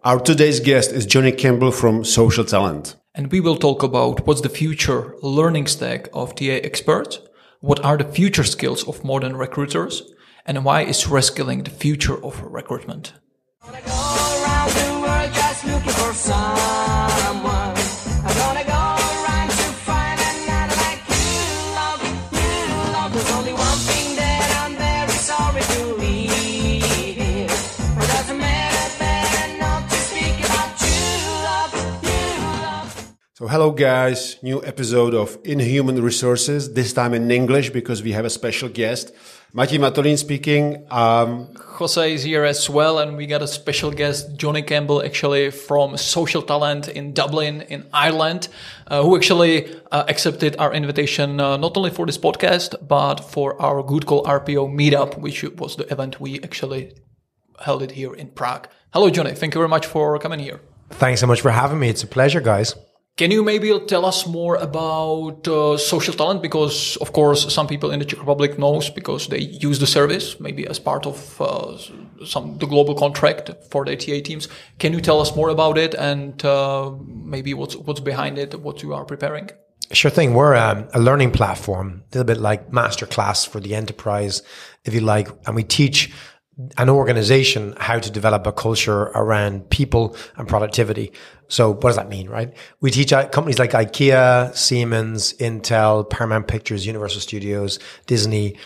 Our today's guest is Johnny Campbell from Social Talent. And we will talk about what's the future learning stack of TA experts, what are the future skills of modern recruiters, and why is reskilling the future of recruitment. So hello guys, new episode of Inhuman Resources, this time in English because we have a special guest. Matěj Matolín speaking. Jose is here as well, and we got a special guest, Johnny Campbell, actually from Social Talent in Dublin in Ireland, who actually accepted our invitation not only for this podcast, but for our Good Call RPO meetup, which was the event we actually held it here in Prague. Hello Johnny, thank you very much for coming here. Thanks so much for having me. It's a pleasure, guys. Can you maybe tell us more about Social Talent? Because, of course, some people in the Czech Republic knows because they use the service, maybe as part of the global contract for the TA teams. Can you tell us more about it and maybe what's behind it, what you are preparing? Sure thing. We're a learning platform, a little bit like masterclass for the enterprise, if you like, and we teach an organization how to develop a culture around people and productivity. So what does that mean, right? We teach companies like IKEA, Siemens, Intel, Paramount Pictures, Universal Studios, Disney,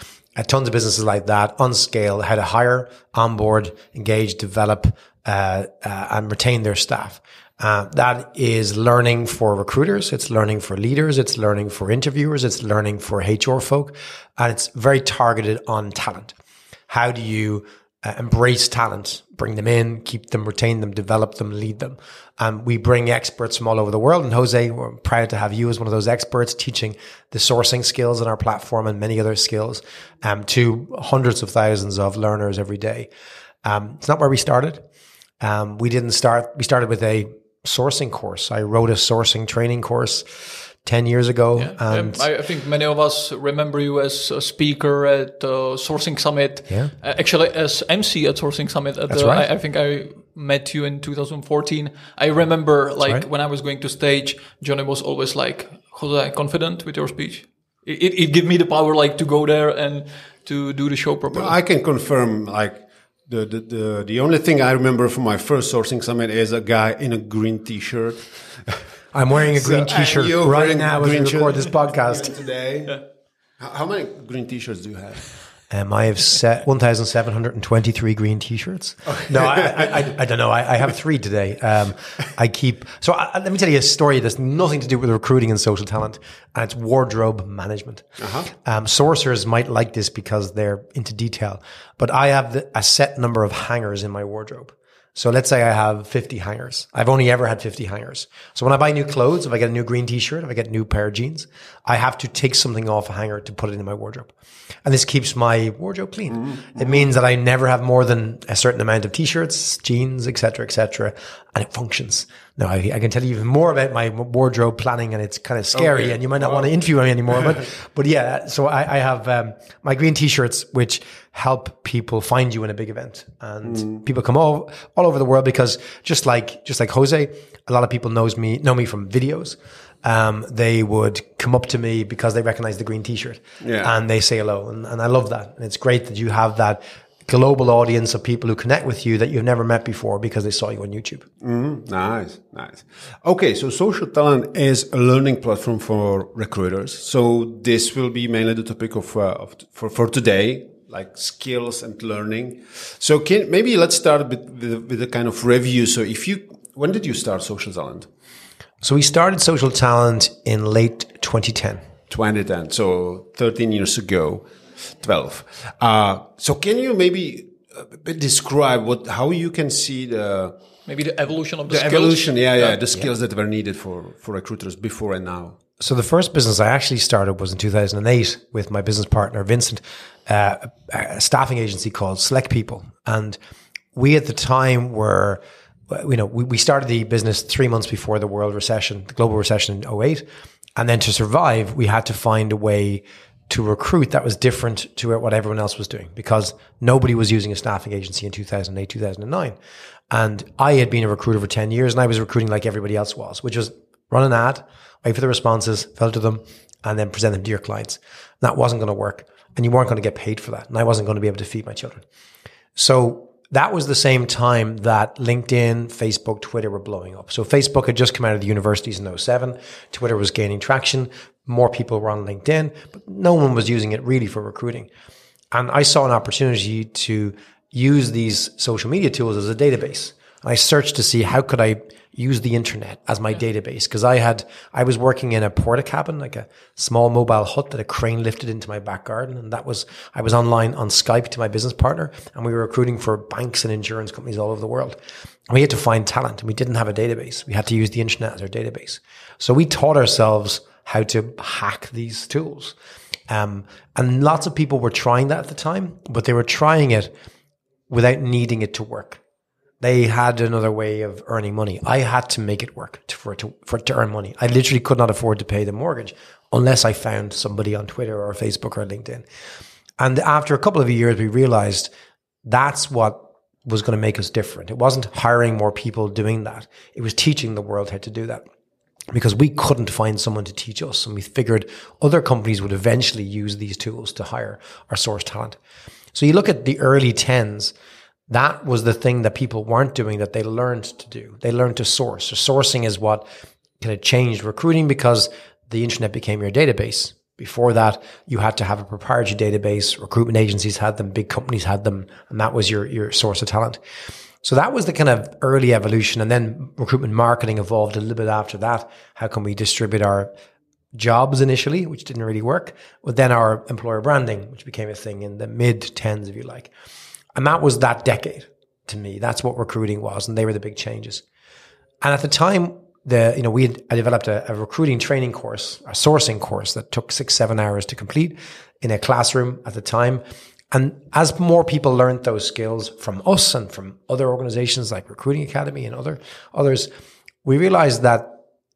tons of businesses like that on scale, how to hire, onboard, engage, develop, and retain their staff. That is learning for recruiters. It's learning for leaders. It's learning for interviewers. It's learning for HR folk. And it's very targeted on talent. How do you embrace talent, bring them in, keep them, retain them, develop them, lead them. We bring experts from all over the world. And Jose, we're proud to have you as one of those experts teaching the sourcing skills in our platform and many other skills to hundreds of thousands of learners every day. It's not where we started. We started with a sourcing course. I wrote a sourcing training course 10 years ago. Yeah. And I think many of us remember you as a speaker at Sourcing Summit, actually as MC at Sourcing Summit. That's right. I think I met you in 2014. I remember when I was going to stage, Johnny was always like, Jose, confident with your speech? It gave me the power to go there and to do the show properly. I can confirm the only thing I remember from my first Sourcing Summit is a guy in a green t-shirt. I'm wearing a green t-shirt right now as we record this podcast. Today. Yeah. How many green t-shirts do you have? I have 1,723 green t-shirts. Okay. No, I don't know. I have 3 today. Let me tell you a story that's nothing to do with recruiting and social talent, and it's wardrobe management. Sourcers might like this because they're into detail, but I have a set number of hangers in my wardrobe. So let's say I have 50 hangers. I've only ever had 50 hangers. So when I buy new clothes, if I get a new green t-shirt, if I get a new pair of jeans, I have to take something off a hanger to put it in my wardrobe. And this keeps my wardrobe clean. Mm-hmm. It means that I never have more than a certain amount of t-shirts, jeans, etc., and it functions. Now, I can tell you even more about my wardrobe planning, and it's kind of scary, and you might not want to interview me anymore. But yeah, so I have my green t-shirts, which help people find you in a big event, and people come all over the world because just like Jose, a lot of people know me from videos. They would come up to me because they recognize the green t-shirt, and they say hello, and I love that. And it's great that you have that global audience of people who connect with you that you've never met before because they saw you on YouTube. Nice. Okay, so Social Talent is a learning platform for recruiters. So this will be mainly the topic for today, like skills and learning. So maybe let's start with a kind of review. So when did you start Social Talent? So we started Social Talent in late 2010. 2010, so 13 years ago. 12. So can you maybe describe how you can see the evolution of the skills? Evolution, the skills that were needed for recruiters before and now. So the first business I actually started was in 2008 with my business partner, Vincent, a staffing agency called Select People. And we at the time were, we started the business 3 months before the global recession in 2008. And then to survive, we had to find a way to recruit that was different to what everyone else was doing, because nobody was using a staffing agency in 2008, 2009. And I had been a recruiter for 10 years and I was recruiting like everybody else was, which was run an ad, wait for the responses, filter them, and then present them to your clients. And that wasn't going to work. And you weren't going to get paid for that. And I wasn't going to be able to feed my children. So that was the same time that LinkedIn, Facebook, Twitter were blowing up. So Facebook had just come out of the universities in 2007. Twitter was gaining traction. More people were on LinkedIn, but no one was using it really for recruiting. And I saw an opportunity to use these social media tools as a database. And I searched to see how could I use the internet as my database, because I was working in a porta cabin, like a small mobile hut that a crane lifted into my back garden. And I was online on Skype to my business partner, and we were recruiting for banks and insurance companies all over the world. And we had to find talent, and we didn't have a database. We had to use the internet as our database. So we taught ourselves how to hack these tools. And lots of people were trying that at the time, but they were trying it without needing it to work. They had another way of earning money. I had to make it work for it to earn money. I literally could not afford to pay the mortgage unless I found somebody on Twitter or Facebook or LinkedIn. And after a couple of years, we realized that's what was going to make us different. It wasn't hiring more people doing that. It was teaching the world how to do that, because we couldn't find someone to teach us. And we figured other companies would eventually use these tools to hire or source talent. So you look at the early 10s, that was the thing that people weren't doing that they learned to do. They learned to source. So sourcing is what kind of changed recruiting, because the internet became your database. Before that, you had to have a proprietary database. Recruitment agencies had them, big companies had them, and that was your source of talent. So that was the kind of early evolution. And then recruitment marketing evolved a little bit after that. How can we distribute our jobs initially, which didn't really work, but then our employer branding, which became a thing in the mid-10s, if you like. And that was that decade to me. That's what recruiting was. And they were the big changes. And at the time, I developed a recruiting training course, a sourcing course that took 6-7 hours to complete in a classroom at the time. And as more people learned those skills from us and from other organizations like Recruiting Academy and others, we realized that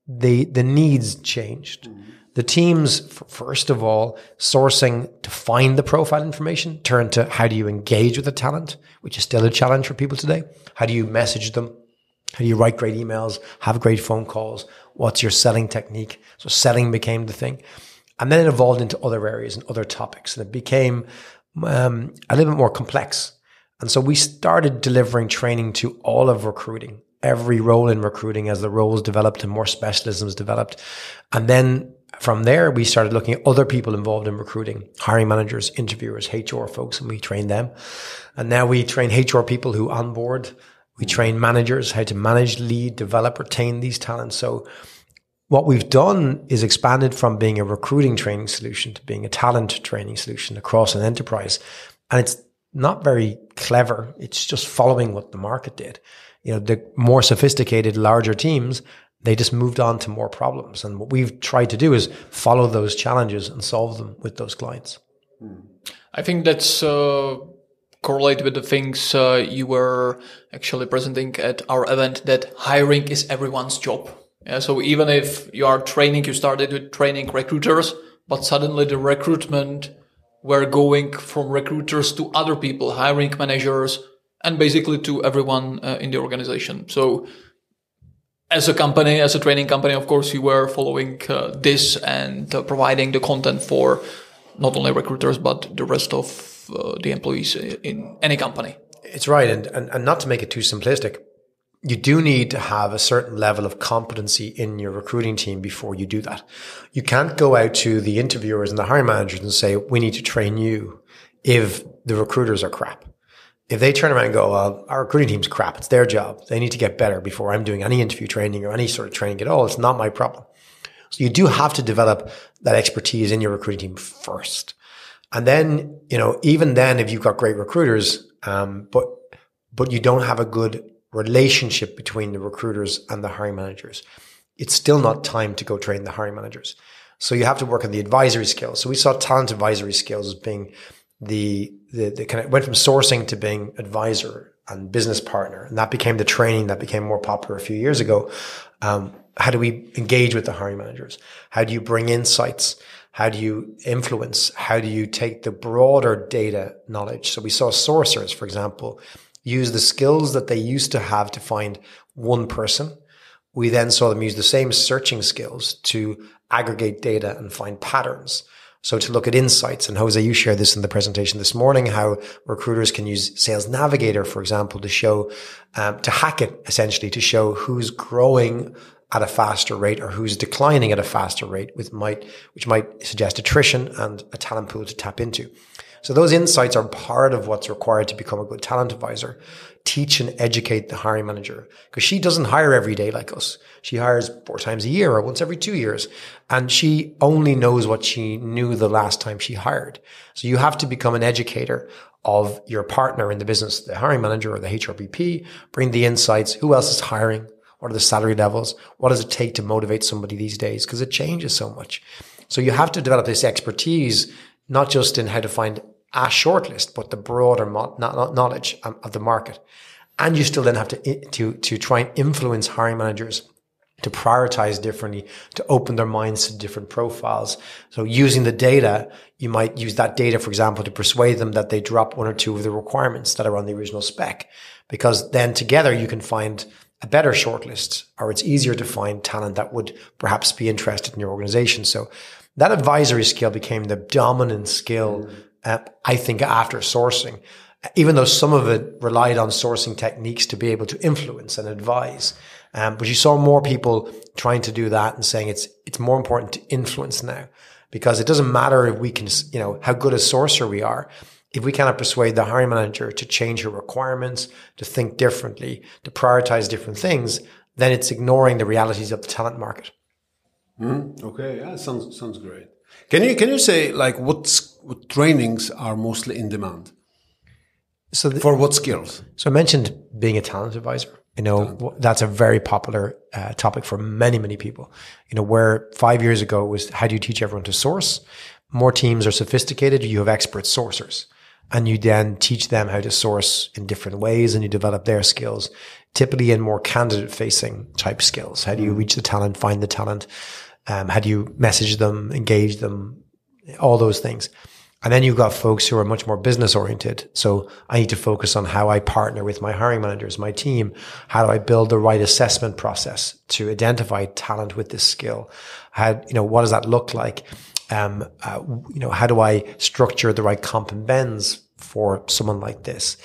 the needs changed. The teams, first of all, sourcing to find the profile information, turned to how do you engage with the talent, which is still a challenge for people today. How do you message them? How do you write great emails, have great phone calls? What's your selling technique? So selling became the thing. And then it evolved into other areas and other topics. And it became a little bit more complex. And so we started delivering training to all of recruiting, every role in recruiting as the roles developed and more specialisms developed. And then from there, we started looking at other people involved in recruiting, hiring managers, interviewers, HR folks, and we trained them. And now we train HR people who onboard. We train managers how to manage, lead, develop, retain these talents. So what we've done is expanded from being a recruiting training solution to being a talent training solution across an enterprise. And it's not very clever. It's just following what the market did. The more sophisticated, larger teams, they just moved on to more problems. And what we've tried to do is follow those challenges and solve them with those clients. I think that's correlated with the things you were actually presenting at our event, that hiring is everyone's job. Yeah, so even if you started with training recruiters, but suddenly the recruitment were going from recruiters to other people, hiring managers, and basically to everyone in the organization. So as a company, as a training company, of course, you were following this and providing the content for not only recruiters, but the rest of the employees in any company. It's right. And not to make it too simplistic, you do need to have a certain level of competency in your recruiting team before you do that. You can't go out to the interviewers and the hiring managers and say, we need to train you if the recruiters are crap. If they turn around and go, well, our recruiting team's crap, it's their job. They need to get better before I'm doing any interview training or any sort of training at all. It's not my problem. So you do have to develop that expertise in your recruiting team first. And then, even then, if you've got great recruiters, but you don't have a good relationship between the recruiters and the hiring managers, it's still not time to go train the hiring managers. So you have to work on the advisory skills. So we saw talent advisory skills as being the kind of went from sourcing to being advisor and business partner. And that became the training that became more popular a few years ago. How do we engage with the hiring managers? How do you bring insights? How do you influence? How do you take the broader data knowledge? So we saw sourcers, for example, use the skills that they used to have to find one person. We then saw them use the same searching skills to aggregate data and find patterns. So to look at insights, and Jose, you shared this in the presentation this morning, how recruiters can use Sales Navigator, for example, to show, to hack it essentially, to show who's growing at a faster rate or who's declining at a faster rate, which might suggest attrition and a talent pool to tap into. So those insights are part of what's required to become a good talent advisor. Teach and educate the hiring manager, because she doesn't hire every day like us. She hires 4 times a year or once every 2 years, and she only knows what she knew the last time she hired. So you have to become an educator of your partner in the business, the hiring manager or the HRBP, bring the insights. Who else is hiring? What are the salary levels? What does it take to motivate somebody these days? Because it changes so much. So you have to develop this expertise, not just in how to find a shortlist, but the broader knowledge of the market. And you still then have to try and influence hiring managers to prioritize differently, to open their minds to different profiles. So using the data, you might use that data, for example, to persuade them that they drop 1 or 2 of the requirements that are on the original spec, because then together you can find a better shortlist, or it's easier to find talent that would perhaps be interested in your organization. So that advisory skill became the dominant skill, I think, after sourcing, even though some of it relied on sourcing techniques to be able to influence and advise. But you saw more people trying to do that and saying it's more important to influence now, because it doesn't matter if we can, how good a sourcer we are. If we cannot persuade the hiring manager to change her requirements, to think differently, to prioritize different things, then it's ignoring the realities of the talent market. Okay, yeah, sounds great. Can you say like what trainings are mostly in demand? So for what skills? So I mentioned being a talent advisor. That's a very popular topic for many, many people. Where 5 years ago it was, how do you teach everyone to source? More teams are sophisticated. You have expert sourcers, and you then teach them how to source in different ways, and you develop their skills, typically in more candidate-facing type skills. How do you reach the talent, find the talent? How do you message them, engage them, all those things. And then you've got folks who are much more business oriented. So I need to focus on how I partner with my hiring managers, my team. How do I build the right assessment process to identify talent with this skill? What does that look like? How do I structure the right comp and bends for someone like this?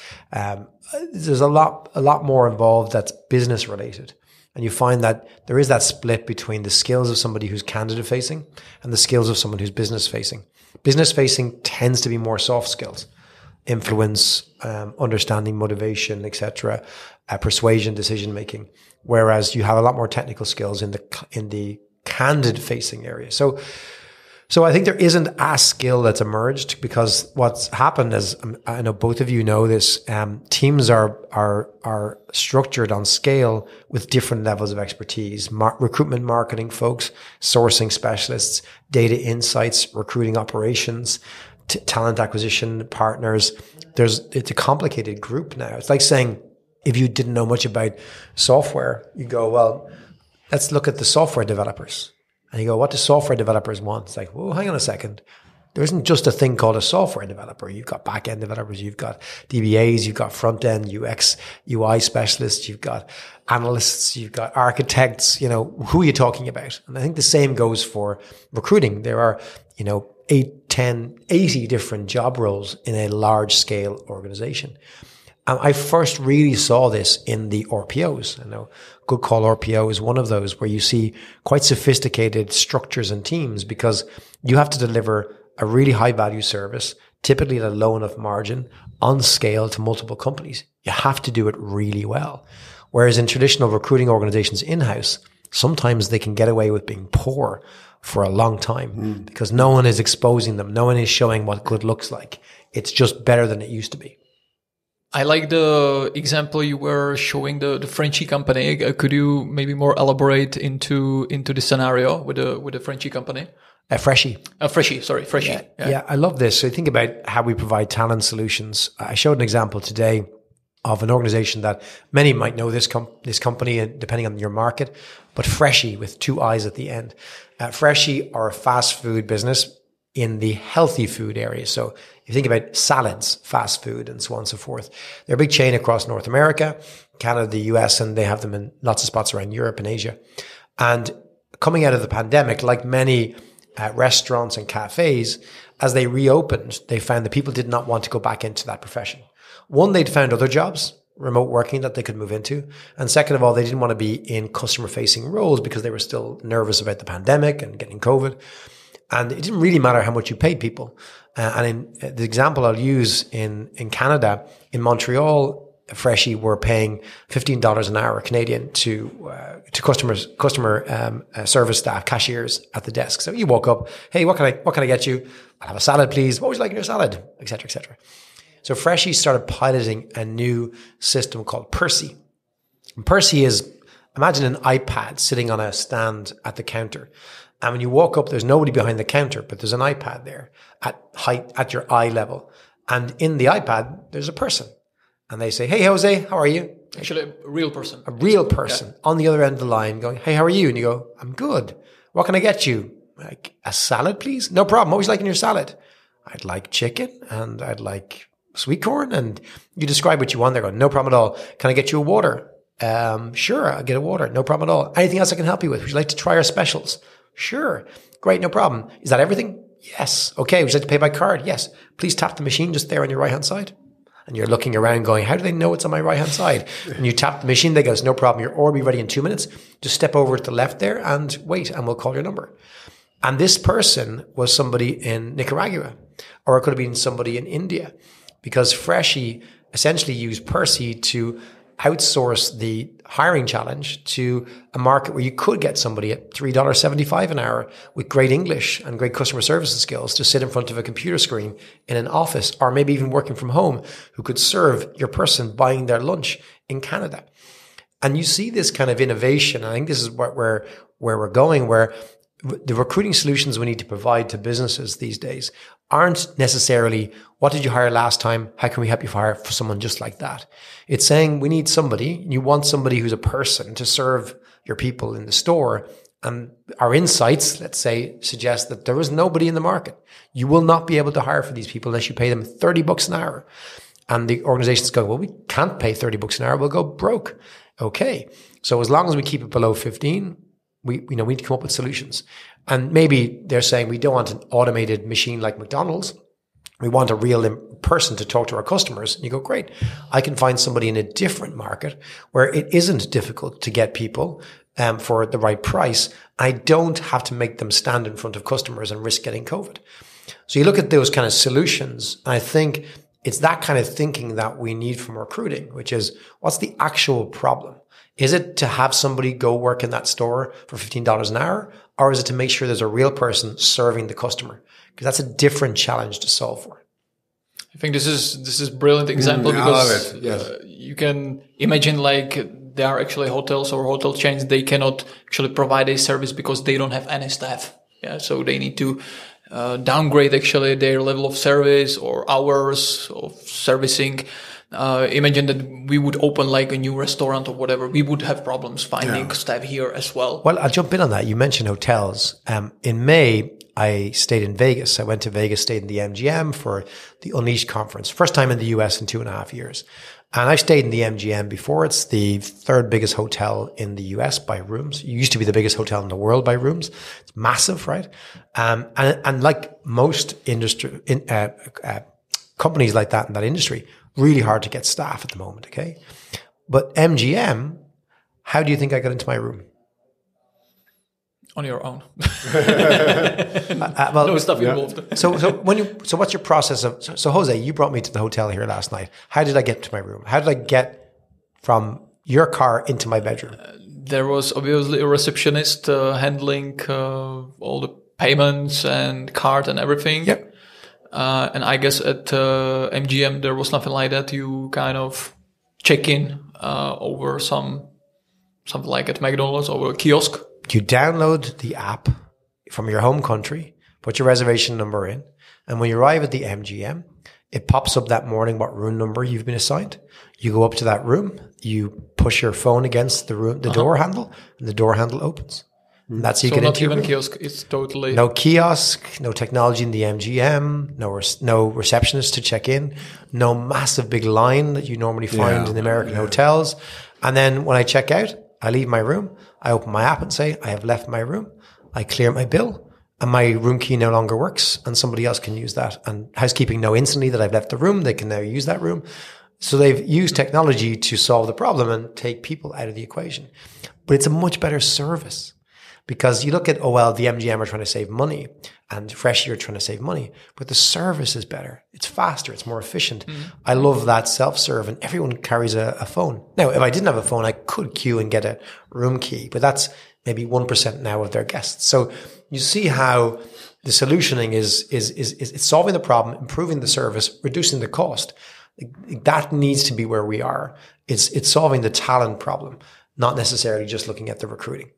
There's a lot more involved that's business related. And you find that there is that split between the skills of somebody who's candidate facing and the skills of someone who's business facing. Business facing tends to be more soft skills, influence, understanding, motivation, etc., persuasion, decision making. Whereas you have a lot more technical skills in the candidate facing area. So I think there isn't a skill that's emerged, because what's happened is, I know both of you know this, teams are structured on scale with different levels of expertise. Recruitment marketing folks, sourcing specialists, data insights, recruiting operations, talent acquisition partners. It's a complicated group now. It's like saying, if you didn't know much about software, you go, well, let's look at the software developers. And you go, what do software developers want? It's like, well, hang on a second. There isn't just a thing called a software developer. You've got back-end developers, you've got DBAs, you've got front-end, UX, UI specialists, you've got analysts, you've got architects. Who are you talking about? And I think the same goes for recruiting. There are, 8, 10, 80 different job roles in a large-scale organization. I first really saw this in the RPOs. I know Good Call RPO is one of those where you see quite sophisticated structures and teams, because you have to deliver a really high value service, typically at a low enough margin, on scale to multiple companies. You have to do it really well. Whereas in traditional recruiting organizations in-house, sometimes they can get away with being poor for a long time because no one is exposing them. No one is showing what good looks like. It's just better than it used to be. I like the example you were showing, the Frenchy company. Could you maybe more elaborate into the scenario with the Frenchy company? Freshie. Freshie. Yeah, I love this. So think about how we provide talent solutions. I showed an example today of an organization that many might know this company, depending on your market, but Freshie with 2 I's at the end. Freshie are a fast food business in the healthy food area. So if you think about salads, fast food, and so on and so forth, they're a big chain across North America, Canada, the US, and they have them in lots of spots around Europe and Asia. And coming out of the pandemic, like many restaurants and cafes, as they reopened, they found that people did not want to go back into that profession. One, they'd found other jobs, remote working, that they could move into. And second of all, they didn't want to be in customer facing roles because they were still nervous about the pandemic and getting COVID. And it didn't really matter how much you paid people. And in the example I'll use in Canada, in Montreal, Freshii were paying $15 an hour Canadian to customer service staff, cashiers at the desk. So you walk up, hey, what can I get you? I'll have a salad, please. What would you like in your salad? Et cetera, et cetera. So Freshii started piloting a new system called Percy. And Percy is, imagine an iPad sitting on a stand at the counter. And when you walk up, there's nobody behind the counter, but there's an iPad there at your eye level. And in the iPad, there's a person. And they say, hey, Jose, how are you? Actually, a real person. A real person on the other end of the line going, hey, how are you? And you go, I'm good. What can I get you? Like, a salad, please? No problem. What would you like in your salad? I'd like chicken and I'd like sweet corn. And you describe what you want. They're going, no problem at all. Can I get you a water? Sure, I'll get a water. No problem at all. Anything else I can help you with? Would you like to try our specials? Sure. Great, no problem. Is that everything? Yes. Okay, would you like to pay by card? Yes. Please tap the machine just there on your right-hand side. And you're looking around going, how do they know it's on my right-hand side? And you tap the machine, they go, no problem. Your order will be ready in 2 minutes. Just step over to the left there and wait, and we'll call your number. And this person was somebody in Nicaragua, or it could have been somebody in India, because Freshii essentially used Percy to outsource the hiring challenge to a market where you could get somebody at $3.75 an hour with great English and great customer services skills to sit in front of a computer screen in an office, or maybe even working from home, who could serve your person buying their lunch in Canada. And you see this kind of innovation. I think this is where we're going, where the recruiting solutions we need to provide to businesses these days aren't necessarily, what did you hire last time? How can we help you hire for someone just like that? It's saying we need somebody, you want somebody who's a person to serve your people in the store. And our insights, let's say, suggest that there is nobody in the market. You will not be able to hire for these people unless you pay them $30 an hour. And the organizations go, well, we can't pay $30 an hour. We'll go broke. Okay. So as long as we keep it below 15, we need to come up with solutions. And maybe they're saying we don't want an automated machine like McDonald's. We want a real person to talk to our customers. And you go, great. I can find somebody in a different market where it isn't difficult to get people for the right price. I don't have to make them stand in front of customers and risk getting COVID. So you look at those kind of solutions. And I think it's that kind of thinking that we need from recruiting, which is, what's the actual problem? Is it to have somebody go work in that store for $15 an hour? Or is it to make sure there's a real person serving the customer? Because that's a different challenge to solve for. I think this is a brilliant example because you can imagine, like, there are actually hotels or hotel chains, they cannot actually provide a service because they don't have any staff. Yeah, so they need to downgrade actually their level of service or hours of servicing. Imagine that we would open like a new restaurant or whatever. We would have problems finding staff here as well. Well, I'll jump in on that. You mentioned hotels. In May, I stayed in Vegas. I went to Vegas, stayed in the MGM for the Unleashed conference. First time in the US in 2.5 years. And I've stayed in the MGM before. It's the third biggest hotel in the US by rooms. It used to be the biggest hotel in the world by rooms. It's massive, right? And like most industry, companies like that in that industry, really hard to get staff at the moment, okay? But MGM, how do you think I got into my room? On your own. Well, no stuff involved. So what's your process of, so Jose, you brought me to the hotel here last night. How did I get to my room? How did I get from your car into my bedroom? There was obviously a receptionist handling all the payments and card and everything. Yep. And I guess at MGM, there was nothing like that. You kind of check in over something like at McDonald's or a kiosk. You download the app from your home country, put your reservation number in, and when you arrive at the MGM, it pops up that morning what room number you've been assigned. You go up to that room, you push your phone against the door handle, and the door handle opens. And that's how you So get not into your even room. kiosk. It's totally No kiosk, no technology in the MGM, no receptionist to check in, no massive big line that you normally find in American hotels. And then when I check out, I leave my room, I open my app and say, I have left my room, I clear my bill, and my room key no longer works, and somebody else can use that. And housekeeping know instantly that I've left the room, they can now use that room. So they've used technology to solve the problem and take people out of the equation. But it's a much better service. Because you look at, the MGM are trying to save money and Freshie are trying to save money, but the service is better. It's faster. It's more efficient. I love that self-serve, and everyone carries a phone. Now, if I didn't have a phone, I could queue and get a room key, but that's maybe 1% now of their guests. So you see how the solutioning is it's solving the problem, improving the service, reducing the cost. That needs to be where we are. It's solving the talent problem, not necessarily just looking at the recruiting.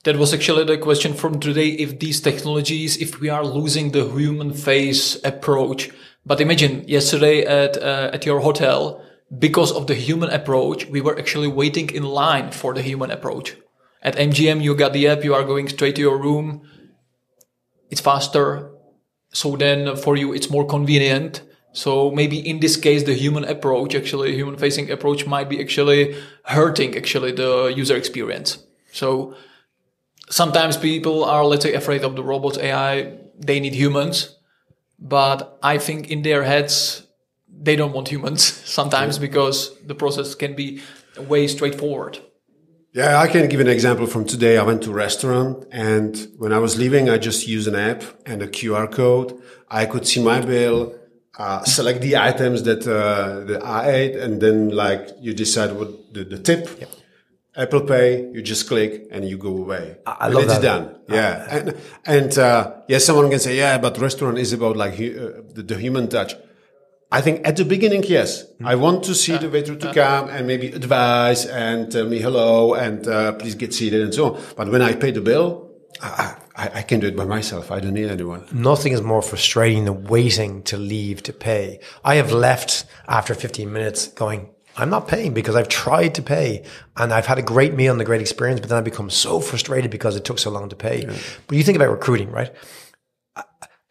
That was actually the question from today. If these technologies, if we are losing the human face approach, but imagine yesterday at your hotel, because of the human approach, we were actually waiting in line for the human approach. At MGM, you got the app, you are going straight to your room. It's faster. So then for you, it's more convenient. So maybe in this case, the human approach, actually human facing approach might be actually hurting actually the user experience. So sometimes people are, let's say, afraid of the robots, AI, they need humans. But I think in their heads, they don't want humans sometimes because the process can be way straightforward. Yeah, I can give an example from today. I went to a restaurant, and when I was leaving, I just used an app and a QR code. I could see my bill, select the items that I ate, and then you decide what the tip. Yep. Apple Pay, you just click and you go away. I love that. It's done. Yeah. And someone can say, but restaurant is about the human touch. I think at the beginning, yes. I want to see the waiter to come and maybe advise and tell me hello and please get seated and so on. But when I pay the bill, I can do it by myself. I don't need anyone. Nothing is more frustrating than waiting to leave to pay. I have left after 15 minutes going, I'm not paying because I've tried to pay and I've had a great meal and a great experience, but then I become so frustrated because it took so long to pay. Yeah. But you think about recruiting, right?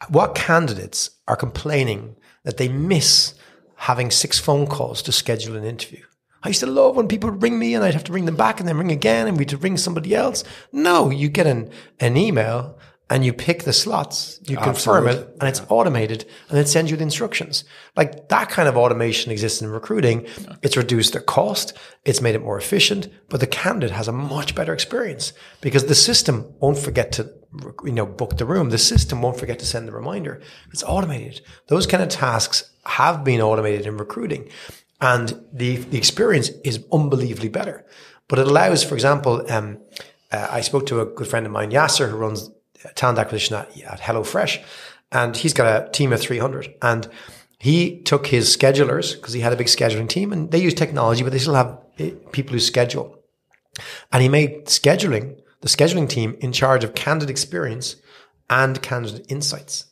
What candidates are complaining that they miss having 6 phone calls to schedule an interview? I used to love when people would ring me and I'd have to ring them back and then ring again and we'd ring somebody else. No, you get an email and you pick the slots, you confirm it, and it's automated, and it sends you the instructions. Like that kind of automation exists in recruiting. It's reduced the cost, it's made it more efficient, but the candidate has a much better experience because the system won't forget to, book the room. The system won't forget to send the reminder. It's automated. Those kind of tasks have been automated in recruiting, and the experience is unbelievably better. But it allows, for example, I spoke to a good friend of mine, Yasser, who runs talent acquisition at HelloFresh, and he's got a team of 300, and he took his schedulers because he had a big scheduling team, and they use technology, but they still have people who schedule, and he made the scheduling team in charge of candidate experience and candidate insights.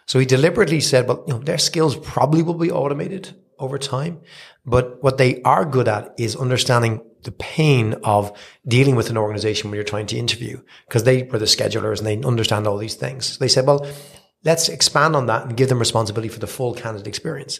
So he deliberately said, well, their skills probably will be automated over time, but what they are good at is understanding the pain of dealing with an organization when you're trying to interview, because they were the schedulers and they understand all these things. So they said, well, let's expand on that and give them responsibility for the full candidate experience.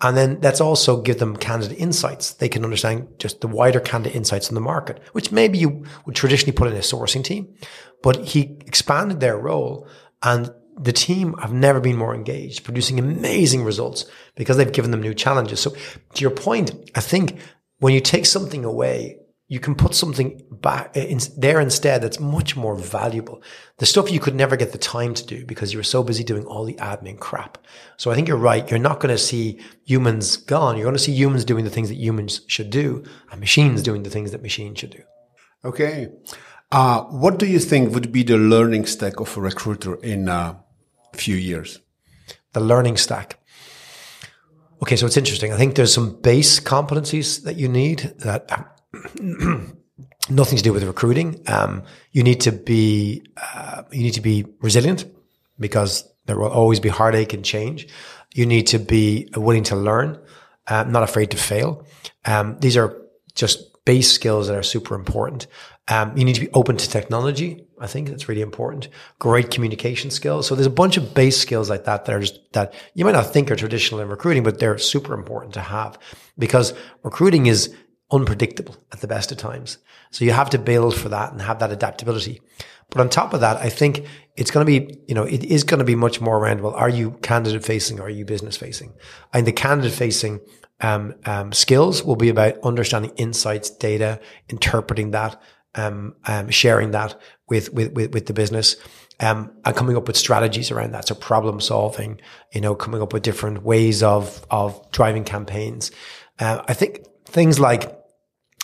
And then let's also give them candidate insights. They can understand just the wider candidate insights in the market, which maybe you would traditionally put in a sourcing team. But he expanded their role, and the team have never been more engaged, producing amazing results because they've given them new challenges. So to your point, I think when you take something away, you can put something back in there instead that's much more valuable. The stuff you could never get the time to do because you were so busy doing all the admin crap. So I think you're right. You're not going to see humans gone. You're going to see humans doing the things that humans should do and machines doing the things that machines should do. Okay. What do you think would be the learning stack of a recruiter in a few years? The learning stack. Okay, so it's interesting. I think there's some base competencies that you need that nothing to do with recruiting. You need to be resilient because there will always be heartache and change. You need to be willing to learn, not afraid to fail. These are just base skills that are super important. You need to be open to technology. I think that's really important. Great communication skills. So there's a bunch of base skills like that that you might not think are traditional in recruiting, but they're super important to have, because recruiting is unpredictable at the best of times. So you have to build for that and have that adaptability. But on top of that, I think it's going to be, it is going to be much more around, well, are you candidate facing or are you business facing? And the candidate facing skills will be about understanding insights, data, interpreting that, sharing that with the business, and coming up with strategies around that. So problem solving, coming up with different ways of driving campaigns. I think things like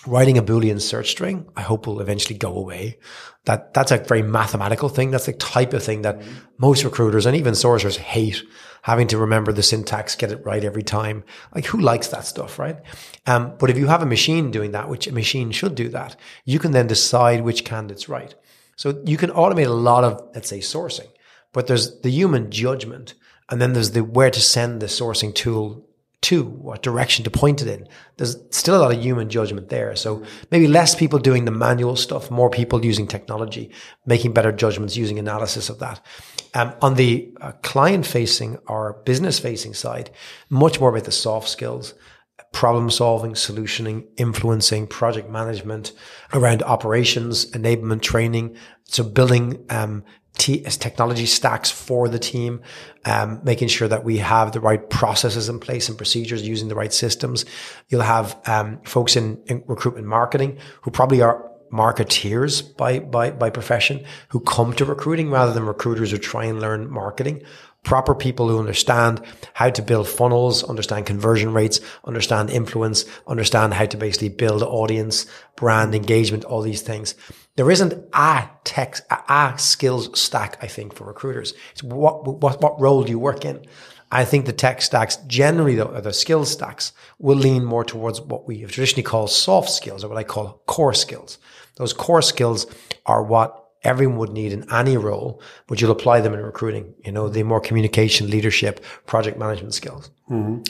writing a Boolean search string, I hope will eventually go away. That's a very mathematical thing. That's the type of thing that most recruiters and even sourcers hate, having to remember the syntax, get it right every time. Like, who likes that stuff, right? But if you have a machine doing that, which a machine should do that, you can then decide which candidate's right. So you can automate a lot of, let's say, sourcing, but there's the human judgment, and then there's the where to send the sourcing tool to, what direction to point it in. There's still a lot of human judgment there. So maybe less people doing the manual stuff, more people using technology, making better judgments, using analysis of that. On the client facing or business facing side, much more about the soft skills, problem solving, solutioning, influencing, project management, around operations, enablement, training. So building technology stacks for the team, making sure that we have the right processes in place and procedures, using the right systems. You'll have folks in recruitment marketing who probably are marketeers by profession, who come to recruiting rather than recruiters who try and learn marketing. Proper people who understand how to build funnels, understand conversion rates, understand influence, understand how to basically build audience, brand engagement, all these things. There isn't a skills stack, I think, for recruiters. It's what role do you work in? I think the tech stacks generally, the skills stacks, will lean more towards what we have traditionally called soft skills, or what I call core skills. Those core skills are what everyone would need in any role, but you'll apply them in recruiting, the more communication, leadership, project management skills. Mm-hmm.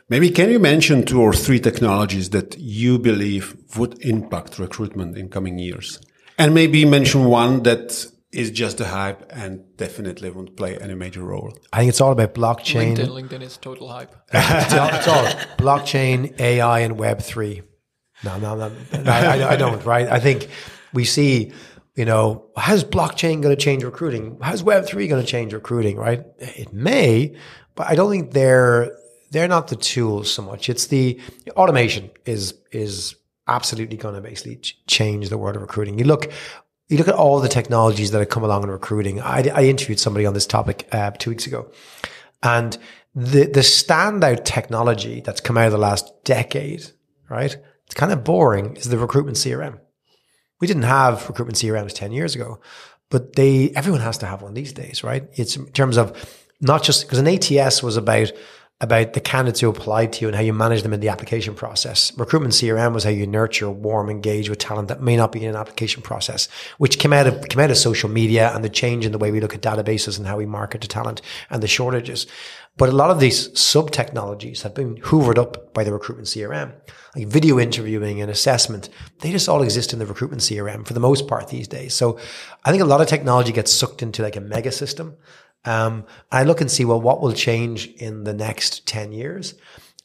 Maybe can you mention 2 or 3 technologies that you believe would impact recruitment in coming years? And maybe mention one that is just a hype and definitely won't play any major role. I think it's all about blockchain. LinkedIn is total hype. It's all blockchain, AI, and Web3. No, I don't, right? I think we see, how's blockchain going to change recruiting? How's Web3 going to change recruiting, right? It may, but I don't think they're not the tools so much. It's the automation is absolutely going to basically change the world of recruiting. You look at all the technologies that have come along in recruiting. I interviewed somebody on this topic 2 weeks ago, and the standout technology that's come out of the last decade, right? It's kind of boring, is the recruitment CRM. We didn't have recruitment CRMs 10 years ago, but everyone has to have one these days, right? It's in terms of not just because an ATS was about the candidates who applied to you and how you manage them in the application process. Recruitment CRM was how you nurture, warm, engage with talent that may not be in an application process, which came out of social media and the change in the way we look at databases and how we market to talent and the shortages. But a lot of these sub technologies have been hoovered up by the recruitment CRM, like video interviewing and assessment. They just all exist in the recruitment CRM for the most part these days. So I think a lot of technology gets sucked into like a mega system. I look and see, well, what will change in the next 10 years?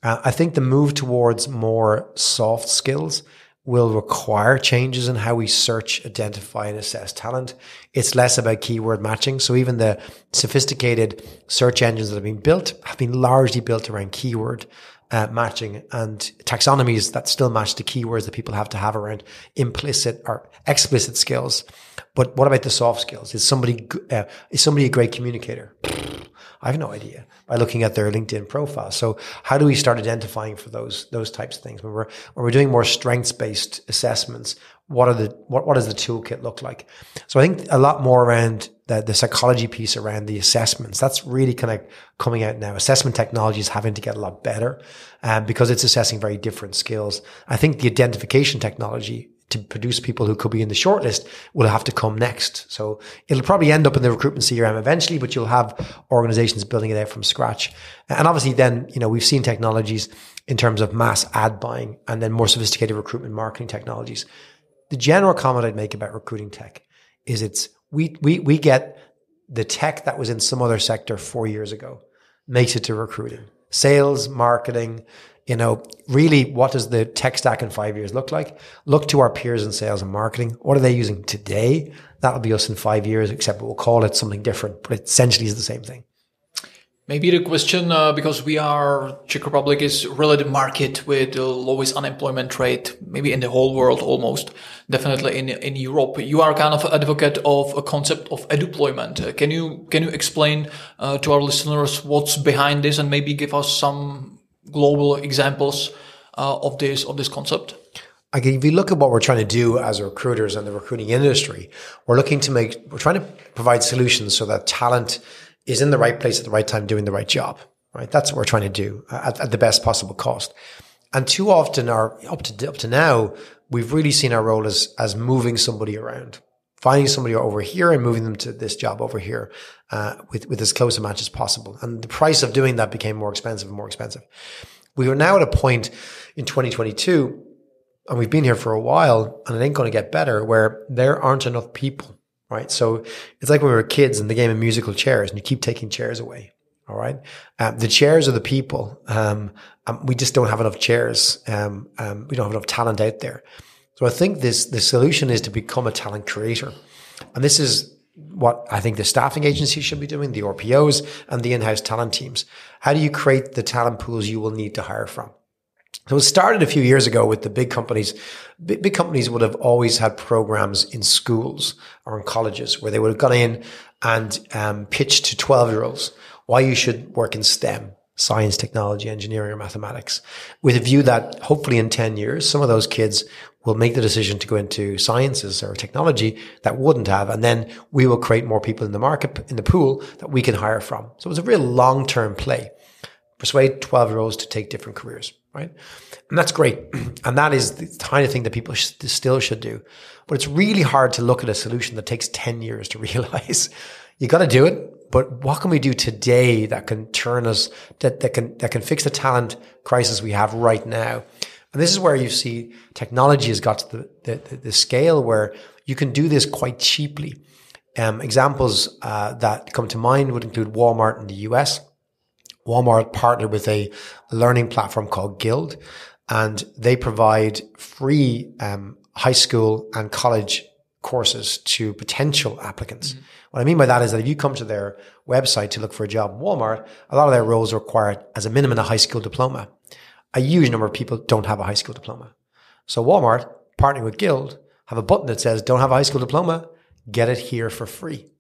I think the move towards more soft skills will require changes in how we search, identify, and assess talent. It's less about keyword matching. So even the sophisticated search engines that have been built have been largely built around keyword matching and taxonomies that still match the keywords that people have to have around implicit or explicit skills. But what about the soft skills? Is somebody a great communicator? I have no idea by looking at their LinkedIn profile. So how do we start identifying for those types of things? When we're doing more strengths-based assessments, what does the toolkit look like? So I think a lot more around the psychology piece around the assessments. That's really kind of coming out now. Assessment technology is having to get a lot better because it's assessing very different skills. I think the identification technology to produce people who could be in the shortlist will have to come next. So it'll probably end up in the recruitment CRM eventually, but you'll have organizations building it out from scratch. And obviously then, we've seen technologies in terms of mass ad buying and then more sophisticated recruitment marketing technologies. the general comment I'd make about recruiting tech is we get the tech that was in some other sector 4 years ago, makes it to recruiting. Sales, marketing, really what does the tech stack in 5 years look like? Look to our peers in sales and marketing. What are they using today? That'll be us in 5 years, except we'll call it something different, but it essentially is the same thing. Maybe the question, because Czech Republic is really the market with the lowest unemployment rate, maybe in the whole world almost, definitely in Europe. You are kind of advocate of a concept of eduployment. Can you explain to our listeners what's behind this and maybe give us some global examples of this concept? If you look at what we're trying to do as recruiters and the recruiting industry, we're trying to provide solutions so that talent is in the right place at the right time doing the right job, right? That's what we're trying to do at the best possible cost. And too often up to now, we've really seen our role as moving somebody around, finding somebody over here and moving them to this job over here, with as close a match as possible. And the price of doing that became more expensive and more expensive. We are now at a point in 2022, and we've been here for a while, and it ain't going to get better, where there aren't enough people. Right. So it's like when we were kids in the game of musical chairs and you keep taking chairs away. All right. The chairs are the people. We just don't have enough chairs. We don't have enough talent out there. So I think the solution is to become a talent creator. And this is what I think the staffing agencies should be doing, the RPOs and the in-house talent teams. How do you create the talent pools you will need to hire from? So it started a few years ago with the big companies. Big companies would have always had programs in schools or in colleges where they would have gone in and pitched to 12-year-olds why you should work in STEM, science, technology, engineering, or mathematics, with a view that hopefully in 10 years, some of those kids will make the decision to go into sciences or technology that wouldn't have. And then we will create more people in the market, in the pool that we can hire from. So it was a real long-term play. Persuade 12-year-olds to take different careers, right? And that's great. And that is the kind of thing that people still should do. But it's really hard to look at a solution that takes 10 years to realize. You got to do it. But what can we do today that can turn us, that can fix the talent crisis we have right now? And this is where you see technology has got to the scale where you can do this quite cheaply. Examples that come to mind would include Walmart in the US. Walmart partnered with a learning platform called Guild, and they provide free high school and college courses to potential applicants. Mm-hmm. What I mean by that is that if you come to their website to look for a job in Walmart, a lot of their roles require, as a minimum, a high school diploma. A huge number of people don't have a high school diploma. So Walmart, partnering with Guild, have a button that says, don't have a high school diploma, get it here for free.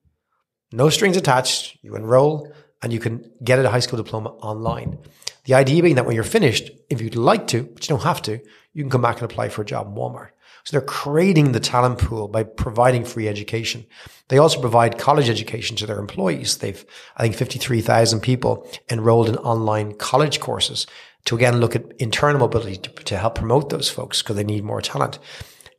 No strings attached. You enroll and you can get a high school diploma online. The idea being that when you're finished, if you'd like to, but you don't have to, you can come back and apply for a job in Walmart. So they're creating the talent pool by providing free education. They also provide college education to their employees. They've, I think, 53,000 people enrolled in online college courses to, again, look at internal mobility to help promote those folks because they need more talent.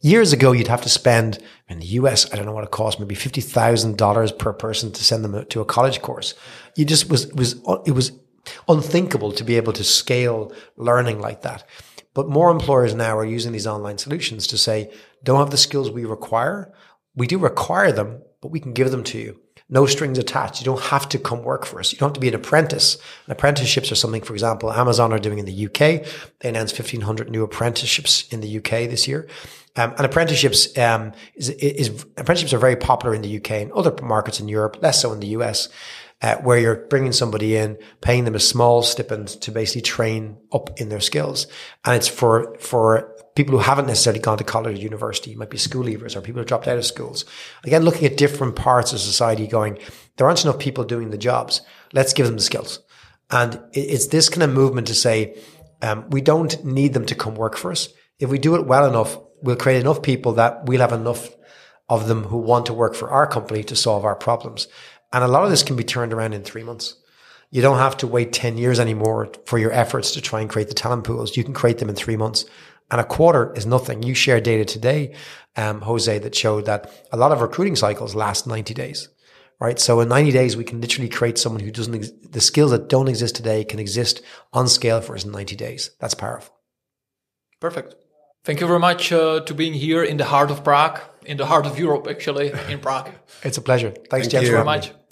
Years ago, you'd have to spend, in the US, I don't know what it cost, maybe $50,000 per person to send them to a college course. It was unthinkable to be able to scale learning like that. But more employers now are using these online solutions to say, don't have the skills we require. We do require them, but we can give them to you. No strings attached. You don't have to come work for us. You don't have to be an apprentice. And apprenticeships are something, for example, Amazon are doing in the UK. They announced 1,500 new apprenticeships in the UK this year. And apprenticeships, apprenticeships are very popular in the UK and other markets in Europe, less so in the US, where you're bringing somebody in, paying them a small stipend to basically train up in their skills. And it's for people who haven't necessarily gone to college or university. It might be school leavers or people who dropped out of schools. Again, looking at different parts of society going, there aren't enough people doing the jobs. Let's give them the skills. And it's this kind of movement to say, we don't need them to come work for us. If we do it well enough, we'll create enough people that we'll have enough of them who want to work for our company to solve our problems. And a lot of this can be turned around in 3 months. You don't have to wait 10 years anymore for your efforts to try and create the talent pools. You can create them in 3 months. And a quarter is nothing. You shared data today, Jose, that showed that a lot of recruiting cycles last 90 days, right? So in 90 days, we can literally create someone who the skills that don't exist today can exist on scale for us in 90 days. That's powerful. Perfect. Thank you very much to being here in the heart of Prague, in the heart of Europe, actually, in Prague. It's a pleasure. Thanks, Thank Jens, you for Very having me. much.